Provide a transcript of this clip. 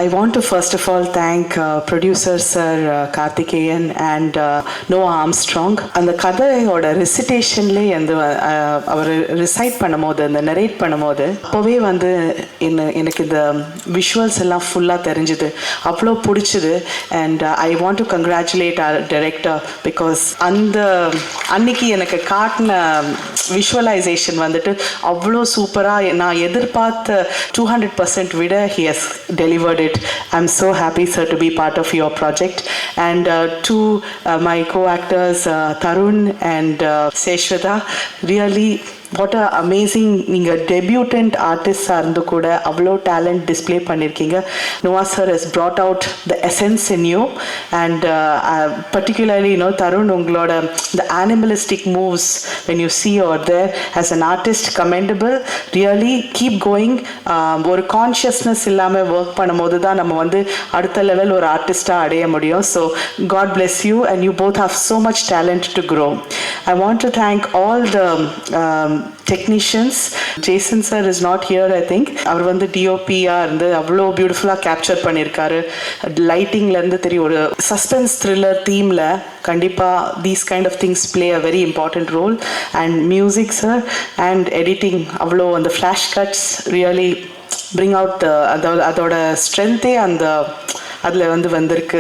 I want to first of all thank producer Sir Karthikeyan and Noah Armstrong. அந்த கதையோட ரெசிடேஷன்லேயே அந்த அவர் reside பண்ணும்போது அந்த நரேட் பண்ணும்போது அப்போவே வந்து எனக்கு இந்த விஷுவல்ஸ் எல்லாம் ஃபுல்லாக தெரிஞ்சுது, அவ்வளோ பிடிச்சிது. And I want to congratulate our director because அன்னைக்கு எனக்கு காட்டின விஷுவலைசேஷன் வந்துட்டு அவ்வளோ சூப்பராக நான் எதிர்பார்த்த 200% விட he has delivered it. I'm so happy, sir, to be part of your project. And to my co-actors, Tarun and Seshwata, really what a amazing நீங்கள் டெபியூட்டன்ட் ஆர்டிஸ்டாக இருந்து கூட அவ்வளோ டேலண்ட் டிஸ்பிளே பண்ணியிருக்கீங்க. Noah sir has brought out the essence in you and particularly Tarun உங்களோட the animalistic moves when you see over there as an artist commendable. Really keep going. ஒரு consciousness இல்லாமல் work பண்ணும்போது தான் நம்ம வந்து அடுத்த லெவல் ஒரு ஆர்டிஸ்டாக அடைய முடியும். So God bless you and you both have so much talent to grow. I want to thank all the technicians. Jason sir is not here, I think. அவர் வந்து டிஓபியாக இருந்து அவ்வளோ பியூட்டிஃபுல்லாக கேப்சர் பண்ணியிருக்காரு. லைட்டிங்லேருந்து தெரியும் ஒரு சஸ்பென்ஸ் த்ரில்லர் தீமில் கண்டிப்பாக these kind of things play a very important role. And music sir and editing அவ்வளோ அந்த flash cuts really bring out அதோட ஸ்ட்ரென்த்தே அதில் வந்திருக்கு.